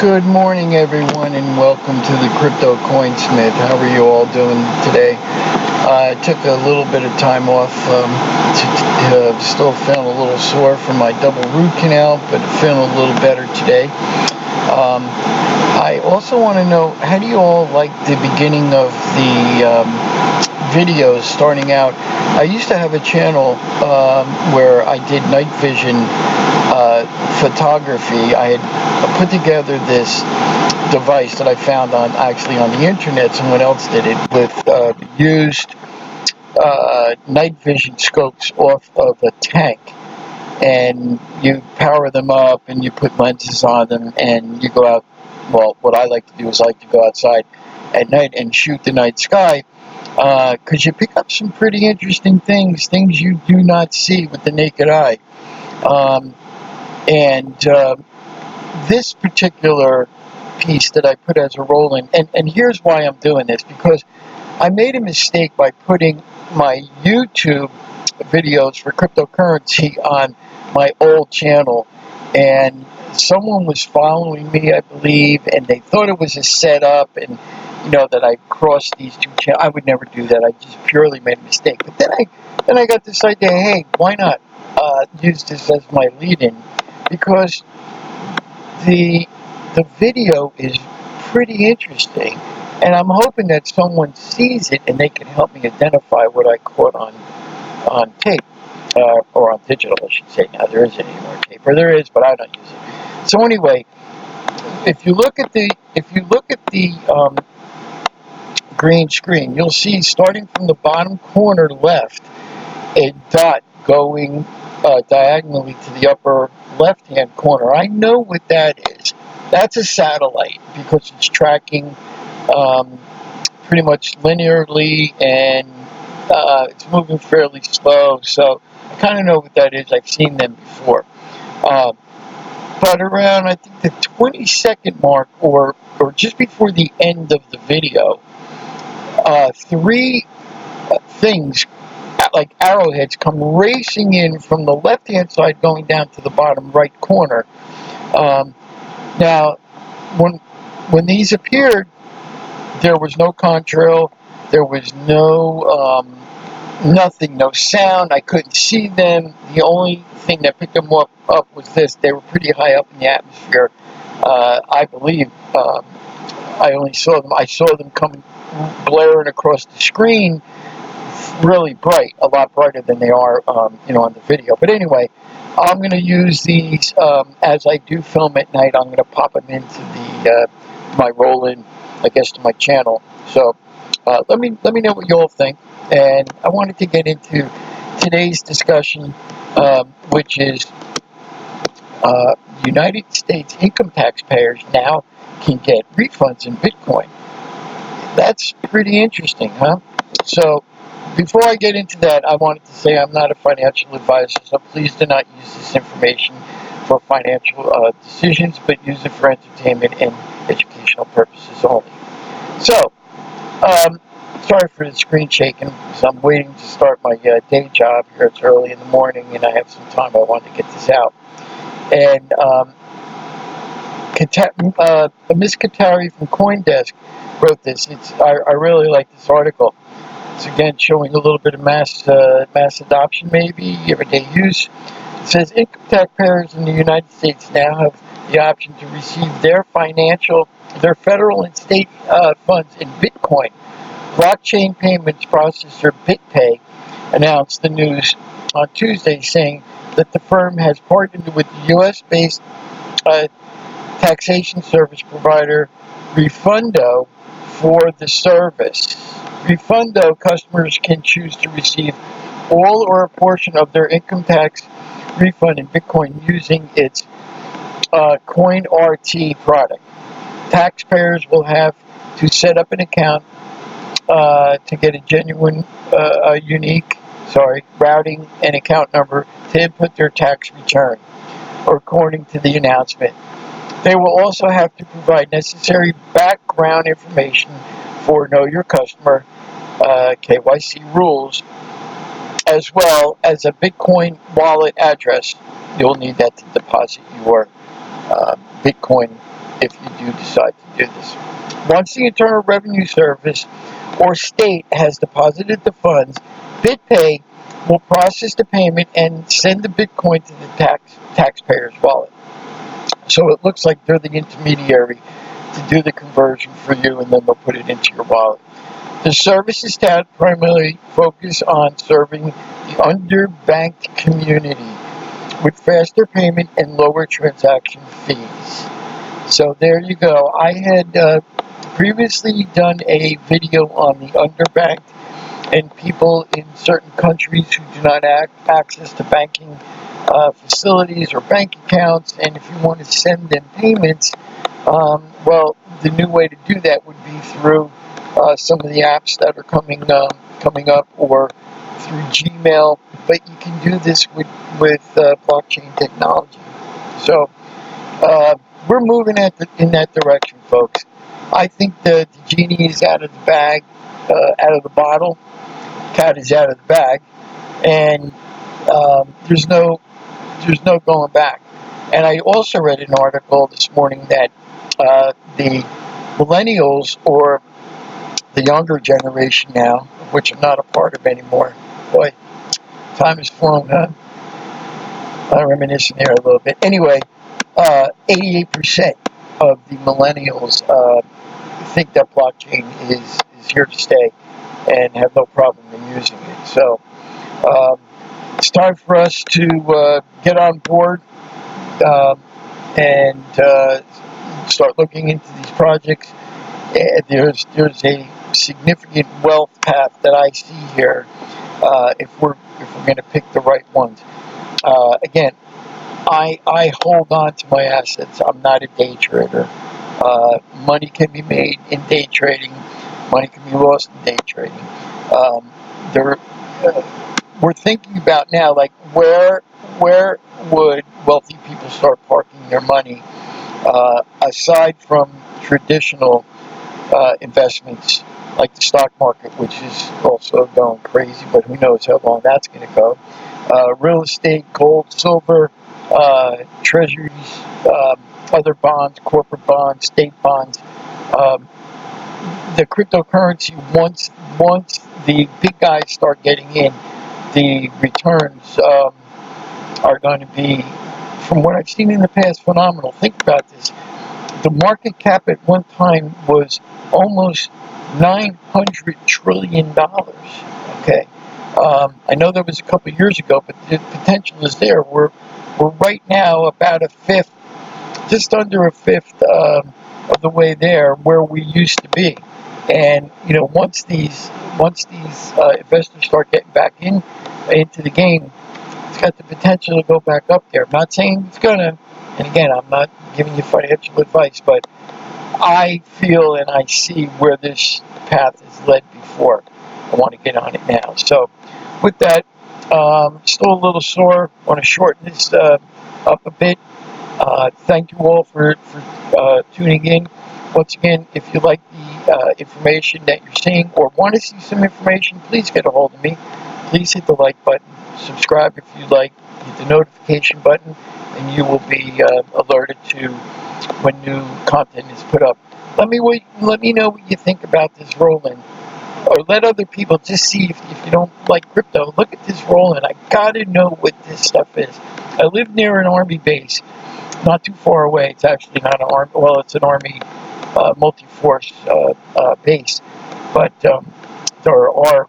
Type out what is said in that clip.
Good morning, everyone, and welcome to the Crypto Coinsmith. How are you all doing today? I took a little bit of time off. Still feeling a little sore from my double root canal, but feeling a little better today. I also want to know, how do you all like the beginning of the videos starting out? I used to have a channel where I did night vision photography. I had put together this device that I found on the internet. Someone else did it with used night vision scopes off of a tank, and you power them up and you put lenses on them and you go out. Well, what I like to do is I like to go outside at night and shoot the night sky, because you pick up some pretty interesting things you do not see with the naked eye. This particular piece that I put as a roll in, and here's why I'm doing this, because I made a mistake by putting my YouTube videos for cryptocurrency on my old channel, and someone was following me, I believe, and they thought it was a setup, and that I crossed these two channels. I would never do that. I just purely made a mistake. But then I got this idea, hey, why not use this as my lead-in, because the video is pretty interesting, and I'm hoping that someone sees it and they can help me identify what I caught on tape, or on digital, I should say. Now there isn't any more tape, or there is, but I don't use it. So anyway, if you look at the green screen, you'll see, starting from the bottom corner left, a dot going diagonally to the upper left-hand corner. I know what that is. That's a satellite, because it's tracking pretty much linearly, and it's moving fairly slow. So I kind of know what that is. I've seen them before. But around, I think, the 20-second mark, or just before the end of the video, three things like arrowheads come racing in from the left-hand side, going down to the bottom right corner. Now, when these appeared, there was no contrail, there was no nothing, no sound. I couldn't see them. The only thing that picked them up was this. They were pretty high up in the atmosphere. I believe I only saw them. I saw them coming, blaring across the screen, really bright, a lot brighter than they are, on the video. But anyway, I'm going to use these as I do film at night. I'm going to pop them into the my roll-in, I guess, to my channel. So let me know what you all think. And I wanted to get into today's discussion, which is United States income taxpayers now can get refunds in Bitcoin. That's pretty interesting, huh? So before I get into that, I wanted to say I'm not a financial advisor, so please do not use this information for financial decisions, but use it for entertainment and educational purposes only. So, sorry for the screen shaking, because I'm waiting to start my day job here. It's early in the morning, and I have some time. I wanted to get this out. And Ms. Katari from CoinDesk wrote this. I really like this article. It's again showing a little bit of mass adoption, maybe everyday use. It says income taxpayers in the United States now have the option to receive their federal and state funds in Bitcoin. Blockchain payments processor BitPay announced the news on Tuesday, saying that the firm has partnered with U.S.-based taxation service provider Refundo for the service. Refundo customers can choose to receive all or a portion of their income tax refund in Bitcoin using its CoinRT product. Taxpayers will have to set up an account to get a unique routing and account number to input their tax return, according to the announcement. They will also have to provide necessary background information for Know Your Customer, KYC rules, as well as a Bitcoin wallet address. You'll need that to deposit your Bitcoin if you do decide to do this. Once the Internal Revenue Service or state has deposited the funds, BitPay will process the payment and send the Bitcoin to the taxpayer's wallet. So it looks like they're the intermediary to do the conversion for you, and then they'll put it into your wallet. The service is primarily focused on serving the underbanked community with faster payment and lower transaction fees. So there you go. I had previously done a video on the underbanked and people in certain countries who do not have access to banking facilities or bank accounts, and if you want to send them payments, well, the new way to do that would be through some of the apps that are coming up, or through Gmail. But you can do this with blockchain technology. So we're moving in that direction, folks. I think the genie is out of the bag, out of the bottle. Cat is out of the bag, and there's no going back. And I also read an article this morning that the millennials, or the younger generation now, which I'm not a part of anymore. Boy, time has flown, huh? I'm reminiscing here a little bit. Anyway, 88% of the millennials think that blockchain is here to stay and have no problem in using it. So it's time for us to get on board and start looking into these projects. There's a significant wealth path that I see here if we're going to pick the right ones. Again, I hold on to my assets. I'm not a day trader. Money can be made in day trading. Money can be lost in day trading. We're thinking about now, like, where would wealthy people start parking their money aside from traditional investments like the stock market, which is also going crazy, but who knows how long that's going to go. Real estate, gold, silver, treasuries, other bonds, corporate bonds, state bonds. The cryptocurrency, once the big guys start getting in, the returns are going to be, from what I've seen in the past, phenomenal. Think about this. The market cap at one time was almost $900 trillion. Okay. I know that was a couple of years ago, but the potential is there. We're right now about a fifth, just under a fifth of the way there where we used to be. And once these investors start getting back into the game, it's got the potential to go back up there. I'm not saying it's gonna, and again, I'm not giving you financial advice, but I feel and I see where this path has led before. I want to get on it now. So with that, still a little sore. Want to shorten this up a bit. Thank you all for tuning in. Once again, if you like the information that you're seeing or want to see some information, please get a hold of me. Please hit the like button. Subscribe if you like. Hit the notification button, and you will be alerted to when new content is put up. Let me know what you think about this rolling, or let other people just see if you don't like crypto. Look at this rolling. I gotta know what this stuff is. I live near an army base, not too far away. It's actually not an army. Well, it's an army multi-force base, but there are